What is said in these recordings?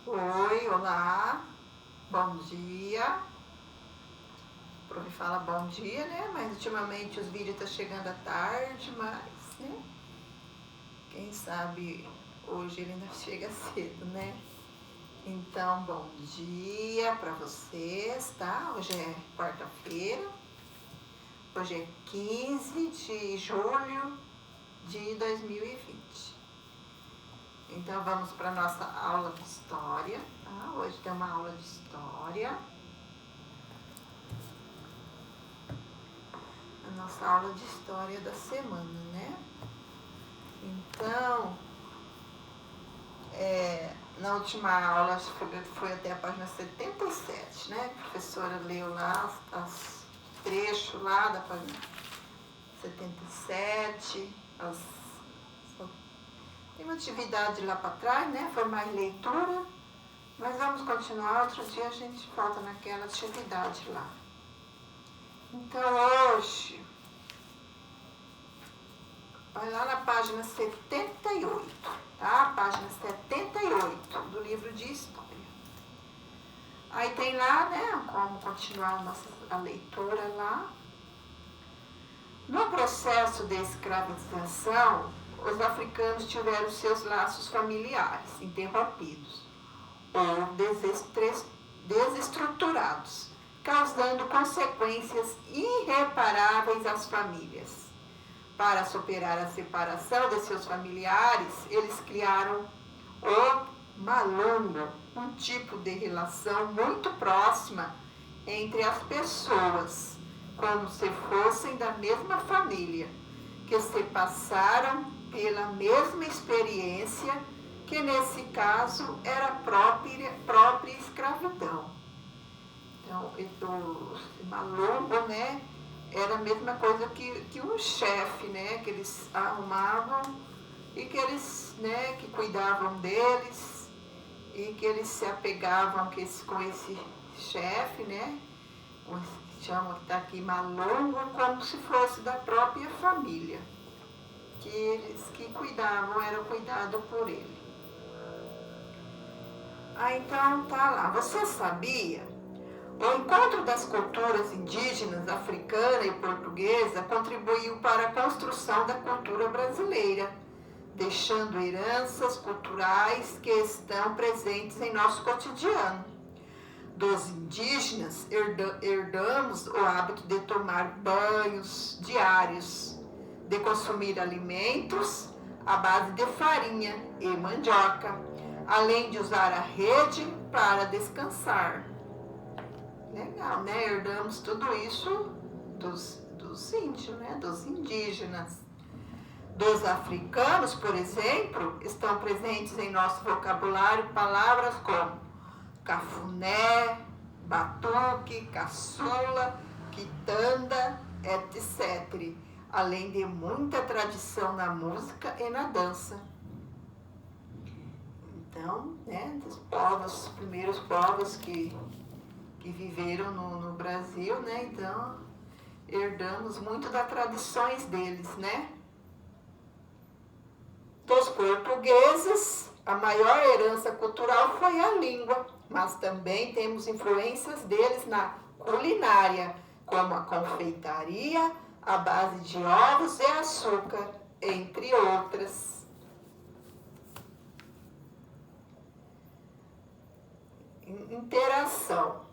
Oi, olá, bom dia. O prof fala bom dia, né? Mas ultimamente os vídeos estão chegando à tarde, mas, né? Quem sabe hoje ele ainda chega cedo, né? Então, bom dia para vocês, tá? Hoje é quarta-feira, hoje é 15 de julho de 2020. Então, vamos para a nossa aula de história, tá? Hoje tem uma aula de história. A nossa aula de história da semana, né? Então, na última aula, foi até a página 77, né? A professora leu lá os trechos lá da página 77, tem uma atividade lá para trás, né? Foi mais leitura, mas vamos continuar, outro dia a gente volta naquela atividade lá. Então, hoje, vai lá na página 78, tá? Página 78 do livro de História. Aí tem lá, né, como continuar a leitura lá. No processo de escravização, os africanos tiveram seus laços familiares interrompidos ou desestruturados, causando consequências irreparáveis às famílias. Para superar a separação de seus familiares, eles criaram o malungo, um tipo de relação muito próxima entre as pessoas, como se fossem da mesma família, que se passaram pela mesma experiência, que nesse caso era a própria escravidão. Então, esse malungo, né, era a mesma coisa que um chefe, né, que eles arrumavam e que eles, né, que cuidavam deles e que eles se apegavam com esse chefe, né, chama que está aqui malungo, como se fosse da própria família, que eles que cuidavam, era cuidado por ele. Então tá lá, você sabia? O encontro das culturas indígenas, africana e portuguesa contribuiu para a construção da cultura brasileira, deixando heranças culturais que estão presentes em nosso cotidiano. Dos indígenas, herdamos o hábito de tomar banhos diários, de consumir alimentos à base de farinha e mandioca, além de usar a rede para descansar. Legal, né? Herdamos tudo isso dos índios, né? Dos indígenas. Dos africanos, por exemplo, estão presentes em nosso vocabulário palavras como cafuné, batuque, caçula, quitanda, etc., além de muita tradição na música e na dança. Então, né, dos primeiros povos que viveram no Brasil, né, então herdamos muito das tradições deles, né. Dos portugueses, a maior herança cultural foi a língua, mas também temos influências deles na culinária, como a confeitaria, a base de ovos e açúcar, entre outras. Interação.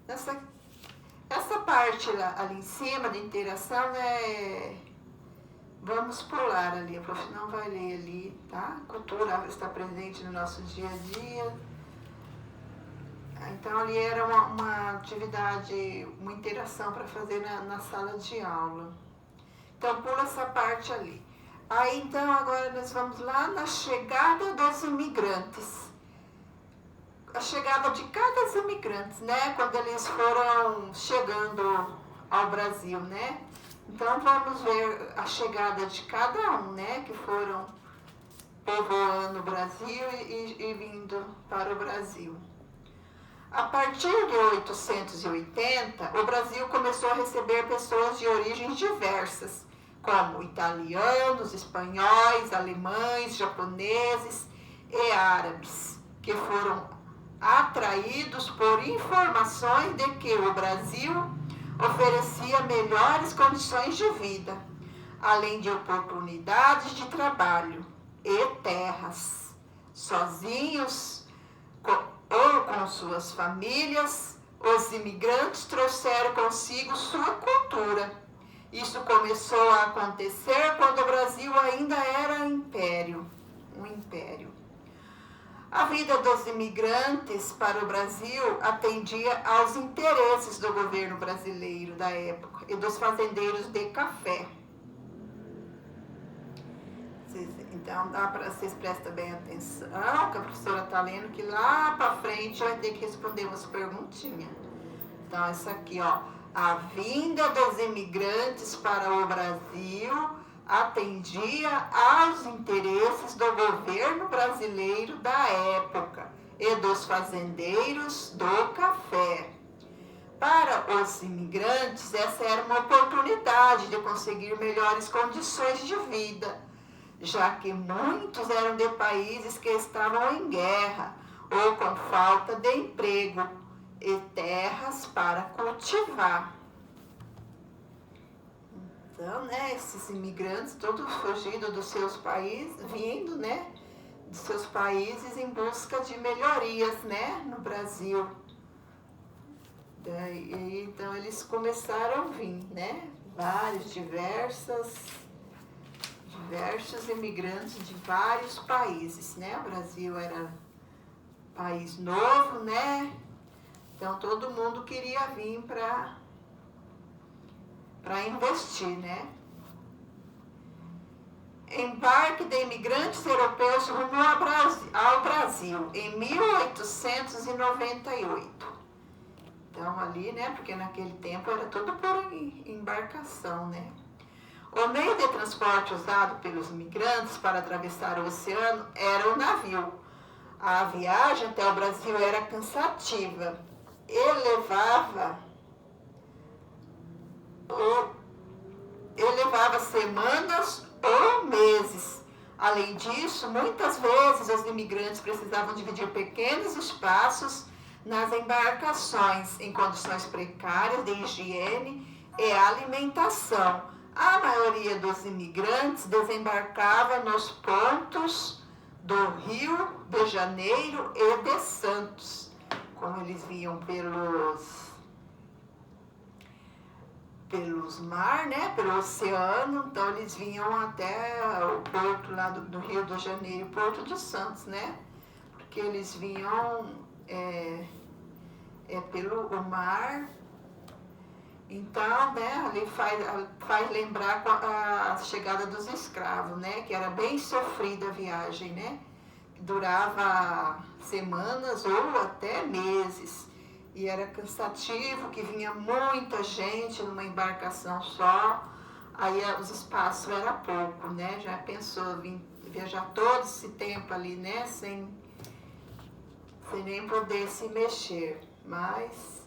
Essa parte ali em cima de interação, né, vamos pular ali, a prof não vai ler ali, tá? Cultura está presente no nosso dia a dia. Então ali era uma atividade, uma interação para fazer na sala de aula. Então pula essa parte ali. Aí então agora nós vamos lá na chegada dos imigrantes. A chegada de cada imigrante, né? Quando eles foram chegando ao Brasil, né? Então vamos ver a chegada de cada um, né? Que foram povoando o Brasil e vindo para o Brasil. A partir de 880, o Brasil começou a receber pessoas de origens diversas, como italianos, espanhóis, alemães, japoneses e árabes. que foram atraídos por informações de que o Brasil oferecia melhores condições de vida, além de oportunidades de trabalho e terras. Sozinhos ou com suas famílias, os imigrantes trouxeram consigo sua cultura. Isso começou a acontecer quando o Brasil ainda era um império. A vida dos imigrantes para o Brasil atendia aos interesses do governo brasileiro da época e dos fazendeiros de café. Então, vocês prestam bem atenção, que a professora está lendo, que lá para frente vai ter que responder umas perguntinhas. Então, essa aqui, ó, a vinda dos imigrantes para o Brasil atendia aos interesses do governo brasileiro da época e dos fazendeiros do café. Para os imigrantes, essa era uma oportunidade de conseguir melhores condições de vida, já que muitos eram de países que estavam em guerra ou com falta de emprego e terras para cultivar. Então, esses imigrantes todos fugindo dos seus países, vindo, dos seus países em busca de melhorias, no Brasil. Então, eles começaram a vir, diversos imigrantes de vários países, O Brasil era país novo, Então, todo mundo queria vir para investir, Embarque de imigrantes europeus rumo ao Brasil em 1898. Então, ali, porque naquele tempo era tudo por embarcação, O meio de transporte usado pelos imigrantes para atravessar o oceano era o navio. A viagem até o Brasil era cansativa e levava semanas ou meses. Além disso, muitas vezes os imigrantes precisavam dividir pequenos espaços nas embarcações, em condições precárias de higiene e alimentação. A maioria dos imigrantes desembarcava nos portos do Rio de Janeiro e de Santos. Como eles vinham pelos mar, pelo oceano, então eles vinham até o porto lá do Rio de Janeiro, Porto de Santos, Porque eles vinham pelo mar. Então, ali faz lembrar a chegada dos escravos, Que era bem sofrida a viagem, Que durava semanas ou até meses. E era cansativo, que vinha muita gente numa embarcação só, aí os espaços era pouco, Já pensou viajar todo esse tempo ali, sem nem poder se mexer, mas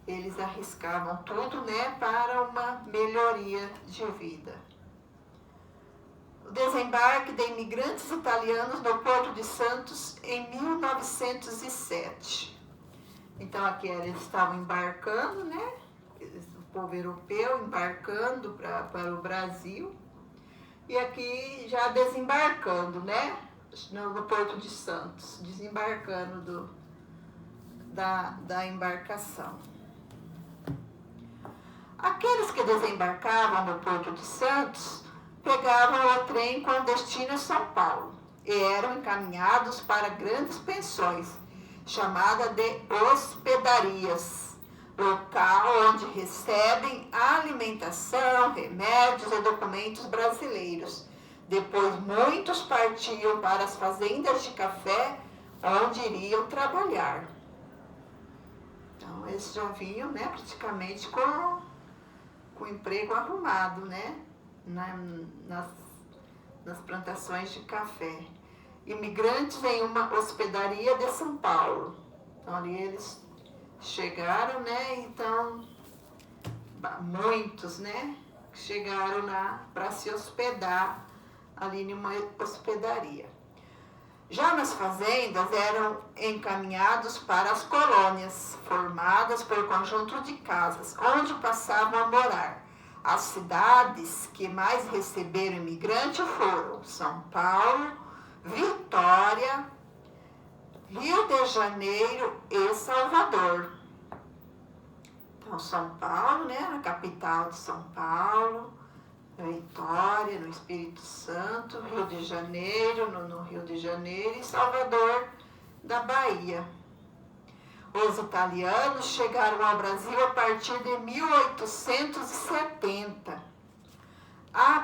eles arriscavam tudo, para uma melhoria de vida. O desembarque de imigrantes italianos no Porto de Santos em 1907. Então, aqui eles estavam embarcando, o povo europeu embarcando para o Brasil, e aqui já desembarcando, no Porto de Santos, desembarcando da embarcação. Aqueles que desembarcavam no Porto de Santos pegavam o trem com destino a São Paulo e eram encaminhados para grandes pensões, chamada de hospedarias, local onde recebem alimentação, remédios e documentos brasileiros. Depois, muitos partiam para as fazendas de café, onde iriam trabalhar. Então, eles já vinham, praticamente com o emprego arrumado, nas plantações de café. Imigrantes em uma hospedaria de São Paulo. Então, ali eles chegaram, Então, muitos, chegaram lá para se hospedar ali numa hospedaria. Já nas fazendas eram encaminhados para as colônias, formadas por conjunto de casas, onde passavam a morar. As cidades que mais receberam imigrante foram São Paulo, Vitória, Rio de Janeiro e Salvador. Então, São Paulo, né, a capital de São Paulo, Vitória, no Espírito Santo, Rio de Janeiro, no Rio de Janeiro e Salvador, da Bahia. Os italianos chegaram ao Brasil a partir de 1870. A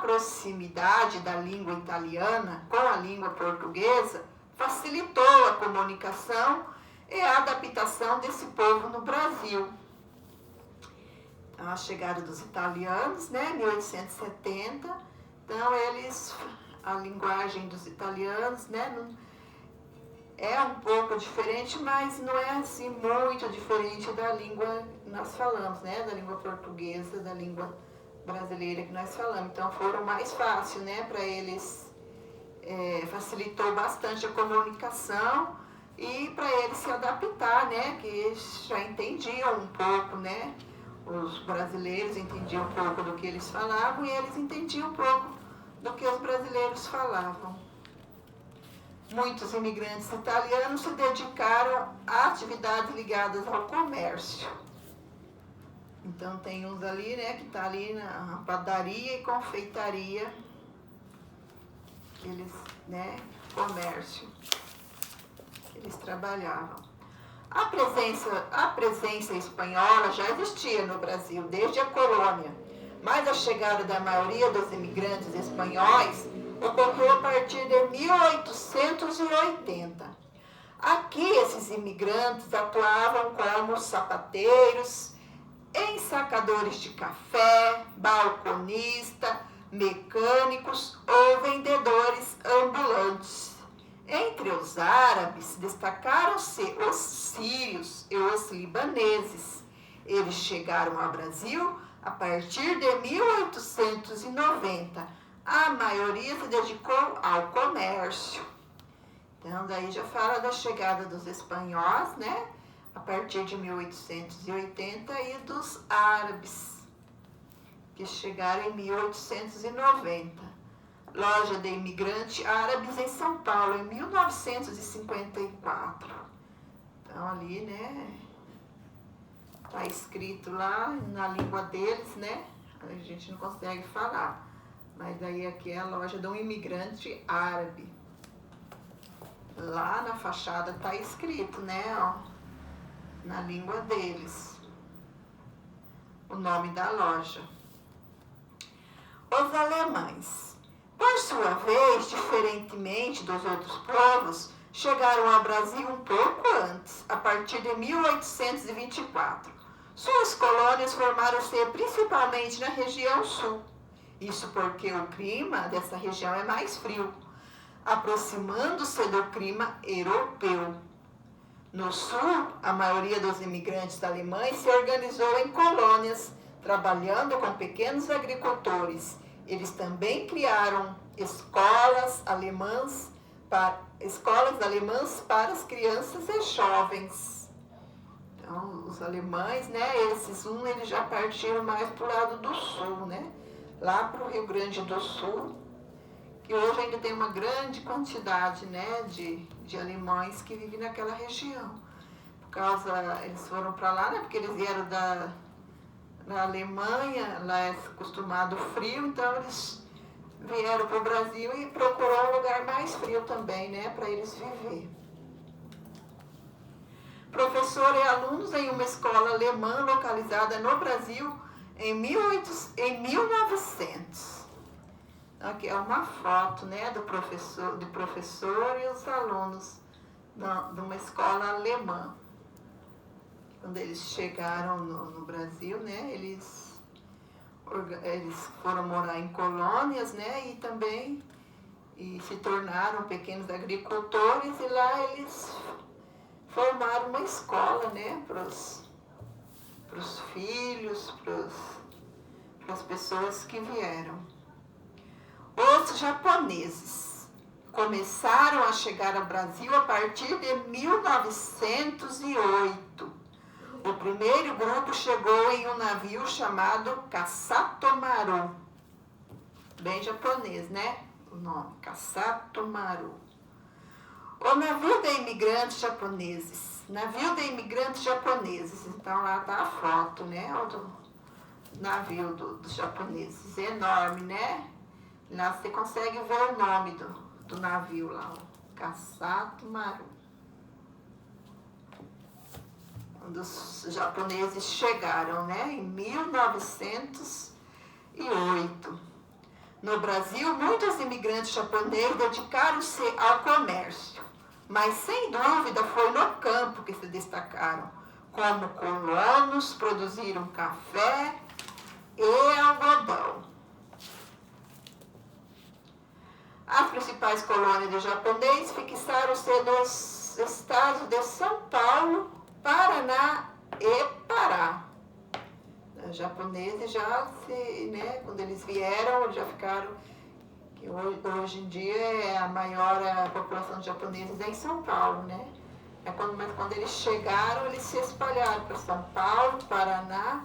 proximidade da língua italiana com a língua portuguesa facilitou a comunicação e a adaptação desse povo no Brasil. Então, a chegada dos italianos, né, 1870, então a linguagem dos italianos, né, é um pouco diferente, mas não é assim muito diferente da língua que nós falamos, né, da língua portuguesa, da língua brasileira que nós falamos. Então, foram mais fácil, né, para eles, facilitou bastante a comunicação e para eles se adaptar, né, que eles já entendiam um pouco, né, os brasileiros entendiam um pouco do que eles falavam e eles entendiam um pouco do que os brasileiros falavam. Muitos imigrantes italianos se dedicaram a atividades ligadas ao comércio. Então tem uns ali, né, que está ali na padaria e confeitaria, eles, né, comércio, eles trabalhavam. A presença espanhola já existia no Brasil desde a colônia, mas a chegada da maioria dos imigrantes espanhóis ocorreu a partir de 1880. Aqui, esses imigrantes atuavam como sapateiros, ensacadores de café, balconista, mecânicos ou vendedores ambulantes. Entre os árabes, destacaram-se os sírios e os libaneses. Eles chegaram ao Brasil a partir de 1890. A maioria se dedicou ao comércio. Então, daí já fala da chegada dos espanhóis, né? A partir de 1880 e dos árabes, que chegaram em 1890. Loja de imigrante árabes em São Paulo, em 1954. Então, ali, né, tá escrito lá na língua deles, né, a gente não consegue falar. Mas daí aqui é a loja de um imigrante árabe. Lá na fachada tá escrito, né, ó, na língua deles, o nome da loja. Os alemães. Por sua vez, diferentemente dos outros povos, chegaram ao Brasil um pouco antes, a partir de 1824. Suas colônias formaram-se principalmente na região sul. Isso porque o clima dessa região é mais frio, aproximando-se do clima europeu. No sul, a maioria dos imigrantes alemães se organizou em colônias, trabalhando com pequenos agricultores. Eles também criaram escolas alemãs para as crianças e jovens. Então, os alemães, né, eles já partiram mais para o lado do sul, né, lá para o Rio Grande do Sul, que hoje ainda tem uma grande quantidade, né, de alemães que vivem naquela região. Eles foram para lá, né, porque eles vieram da Alemanha, lá é acostumado frio, então eles vieram para o Brasil e procurou um lugar mais frio também, né, para eles viver. Professor e alunos em uma escola alemã localizada no Brasil em 1900. Aqui é uma foto, né, do professor e os alunos de uma escola alemã. Quando eles chegaram no Brasil, né, eles foram morar em colônias, né, e também se tornaram pequenos agricultores, e lá eles formaram uma escola, né, para os filhos, para as pessoas que vieram. Os japoneses. começaram a chegar ao Brasil a partir de 1908. O primeiro grupo chegou em um navio chamado Kasatomaru. Bem japonês, né? O nome, Kasatomaru. O navio de imigrantes japoneses. Navio de imigrantes japoneses. Então lá está a foto, né? O do navio dos japoneses. Enorme, né? Lá você consegue ver o nome do navio lá, o Kasatomaru. Quando os japoneses chegaram, né? Em 1908. No Brasil, muitos imigrantes japoneses dedicaram-se ao comércio, mas sem dúvida foi no campo que se destacaram. Como colonos, produziram café e algodão. As principais colônias de japoneses fixaram-se nos estados de São Paulo, Paraná e Pará. Os japoneses já, né, quando eles vieram, já ficaram, que hoje em dia é a maior população de japoneses é em São Paulo, né? Mas quando eles chegaram, eles se espalharam para São Paulo, Paraná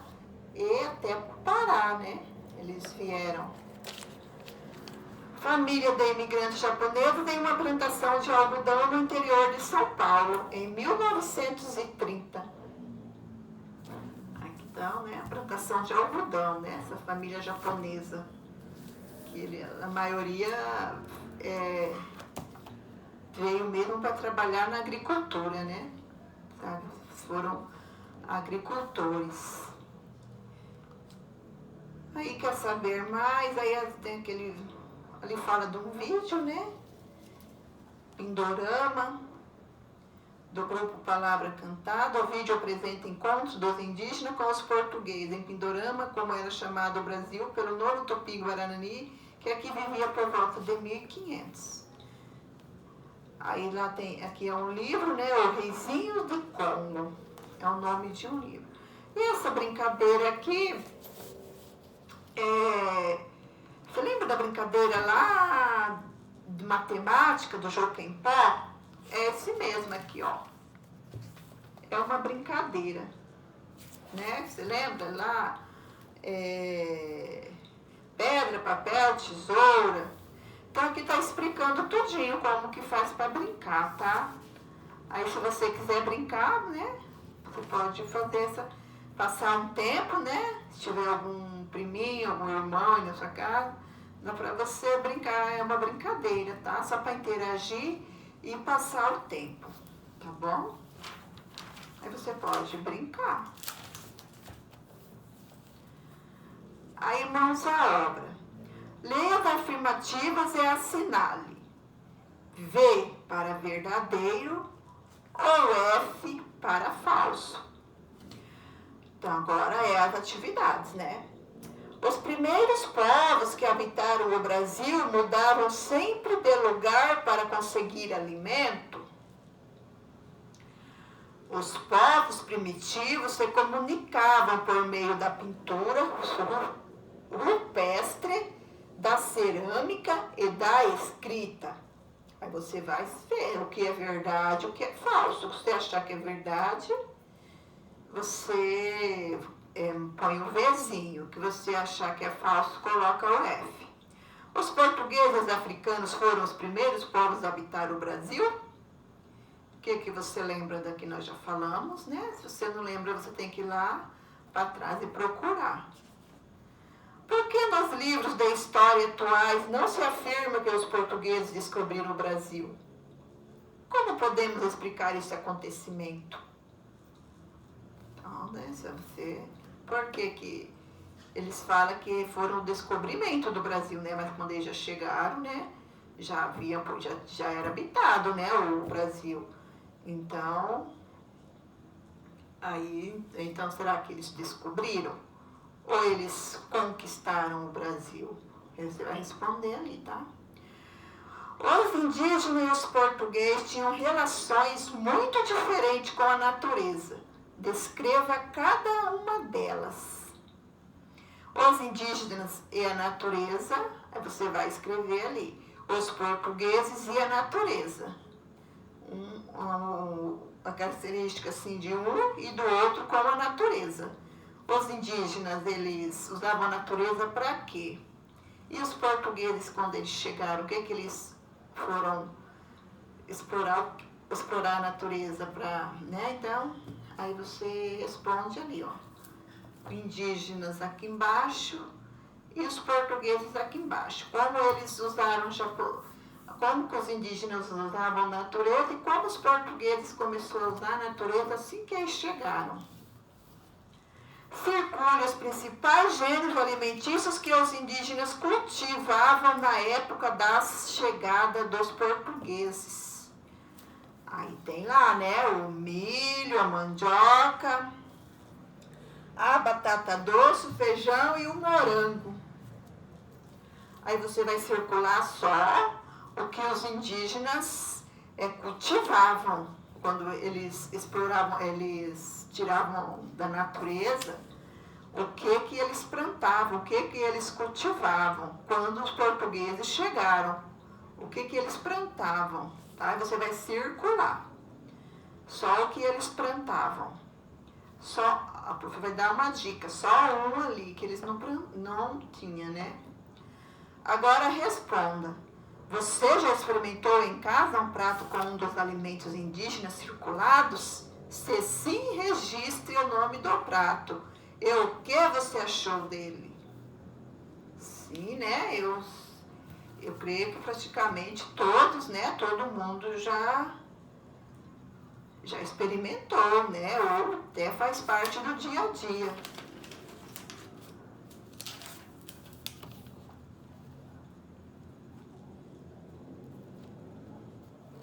e até Pará, né? Eles vieram. Família de imigrantes japoneses tem uma plantação de algodão no interior de São Paulo, em 1930. Então, né, a plantação de algodão, né, essa família japonesa, que a maioria veio mesmo para trabalhar na agricultura, né? Sabe? Foram agricultores. Aí quer saber mais, aí tem ali fala de um vídeo, né? Pindorama, do grupo Palavra Cantada. O vídeo apresenta encontros dos indígenas com os portugueses em Pindorama, como era chamado o Brasil pelo novo Tupi-Guarani, que aqui vivia por volta de 1500. Aí lá tem, aqui é um livro, né? O Reizinho de Congo, é o nome de um livro. E essa brincadeira aqui, você lembra da brincadeira lá de matemática, do Joquempó? É esse mesmo aqui, ó. É uma brincadeira, né? Você lembra lá? Pedra, papel, tesoura. Então aqui tá explicando tudinho como que faz para brincar, tá? Aí se você quiser brincar, né? Você pode passar um tempo, né? Se tiver algum priminho, algum irmão aí na sua casa, dá para você brincar, é uma brincadeira, tá? Só para interagir e passar o tempo, tá bom? Aí você pode brincar. Aí, mãos à obra. Leia as afirmativas e assinale. V para verdadeiro ou F para falso. Então, agora é as atividades, né? Os primeiros povos que habitaram o Brasil mudavam sempre de lugar para conseguir alimento. Os povos primitivos se comunicavam por meio da pintura rupestre, da cerâmica e da escrita. Aí você vai ver o que é verdade e o que é falso. Se você achar que é verdade, você põe o Vzinho. Que você achar que é falso, coloca o F. Os portugueses africanos foram os primeiros povos a habitar o Brasil. O que você lembra daqui nós já falamos, né? Se você não lembra, você tem que ir lá para trás e procurar. Por que nos livros de história atuais não se afirma que os portugueses descobriram o Brasil? Como podemos explicar esse acontecimento? Então, né, por que eles falam que foram o descobrimento do Brasil, né? Mas quando eles já chegaram, né? Já era habitado, né? O Brasil. Então, será que eles descobriram? Ou eles conquistaram o Brasil? Você vai responder ali, tá? Os indígenas e os portugueses tinham relações muito diferentes com a natureza. Descreva cada uma delas. Os indígenas e a natureza, aí você vai escrever ali. os portugueses e a natureza. A característica assim de um e do outro com a natureza. Os indígenas, eles usavam a natureza para quê? E os portugueses, quando eles chegaram, o que eles foram explorar a natureza para, né? Então, aí você responde ali, ó. Indígenas aqui embaixo e os portugueses aqui embaixo. Como eles usaram como que os indígenas usavam a natureza e como os portugueses começaram a usar a natureza assim que eles chegaram. Circule os principais gêneros alimentícios que os indígenas cultivavam na época da chegada dos portugueses. Aí tem lá, né, o milho, a mandioca, a batata doce, o feijão e o morango. Aí você vai circular só o que os indígenas cultivavam quando eles exploravam, eles tiravam da natureza o que eles plantavam, o que eles cultivavam quando os portugueses chegaram, o que eles plantavam, tá? Aí você vai circular só o que eles plantavam, só a prof vai dar uma dica, só um ali que eles não tinham, né? Agora responda. Você já experimentou em casa um prato com um dos alimentos indígenas circulados? Se sim, registre o nome do prato. E o que você achou dele? Sim, né? Eu creio que praticamente todos, né? Todo mundo já experimentou, né? Ou até faz parte do dia a dia.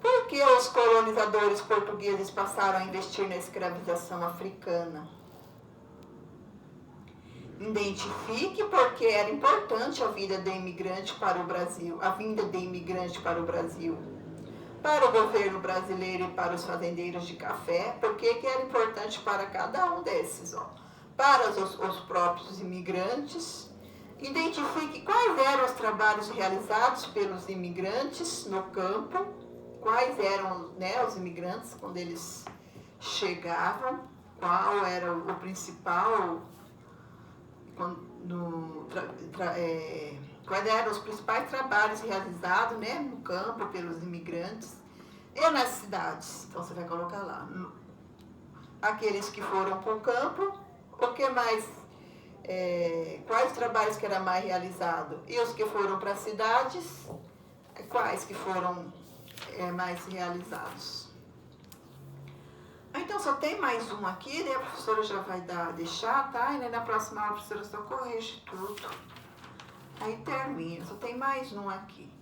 Por que os colonizadores portugueses passaram a investir na escravização africana? Identifique porque era importante a vinda de imigrante para o Brasil. Para o governo brasileiro e para os fazendeiros de café, por que era importante para cada um desses? Ó? Para os próprios imigrantes. Identifique quais eram os trabalhos realizados pelos imigrantes no campo, quais eram, né, os imigrantes quando eles chegavam, qual era o principal, quais eram os principais trabalhos realizados, né, no campo pelos imigrantes e nas cidades. Então você vai colocar lá aqueles que foram para o campo, o que mais, quais trabalhos que era mais realizado, e os que foram para as cidades, quais que foram mais realizados. Então só tem mais um aqui, daí a professora já vai deixar, tá? E na próxima aula a professora só corrige tudo. Aí termina, só tem mais um aqui.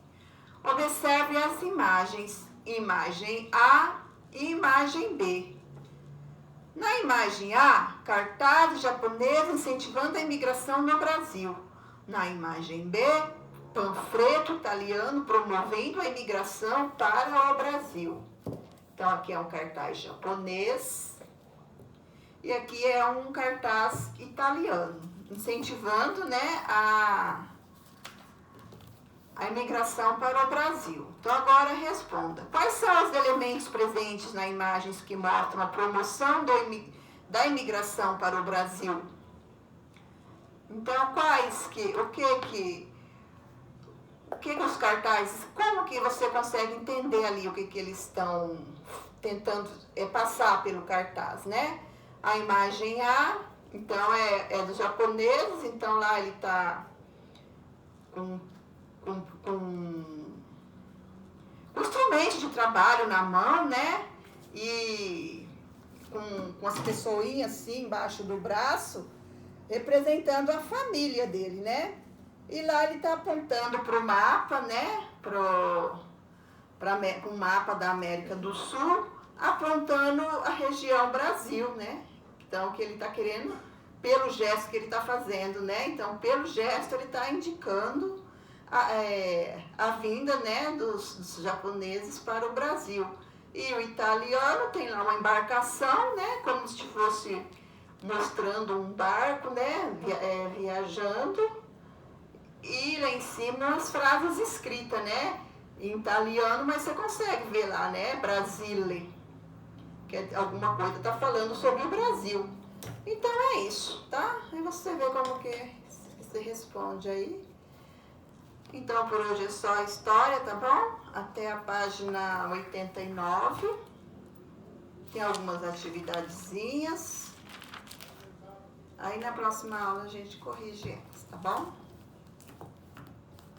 Observe as imagens, imagem A e imagem B. Na imagem A, cartazes japoneses incentivando a imigração no Brasil. Na imagem B, panfleto italiano promovendo a imigração para o Brasil. Então aqui é um cartaz japonês e aqui é um cartaz italiano, incentivando, né, a imigração para o Brasil. Então agora responda. Quais são os elementos presentes nas imagens que mostram a promoção da imigração para o Brasil? Então o que os cartazes, como que você consegue entender ali o que eles estão tentando passar pelo cartaz, né? A imagem A, então é dos japoneses, então lá ele está com instrumento de trabalho na mão, né? E com as pessoinhas assim embaixo do braço, representando a família dele, né? E lá ele está apontando para o mapa, né? Para o mapa da América do Sul, apontando a região Brasil, né? Então, que ele está querendo, pelo gesto que ele está fazendo, né? Então, pelo gesto, ele está indicando a vinda, né, dos japoneses para o Brasil. E o italiano tem lá uma embarcação, né? Como se fosse mostrando um barco, né? Viajando. E lá em cima as frases escritas, né? em italiano, mas você consegue ver lá, né? Brasile, que é alguma coisa tá falando sobre o Brasil. Então é isso, tá? Aí você vê como que você responde aí. Então por hoje é só a história, tá bom? Até a página 89. Tem algumas atividadezinhas. Aí na próxima aula a gente corrige elas, tá bom?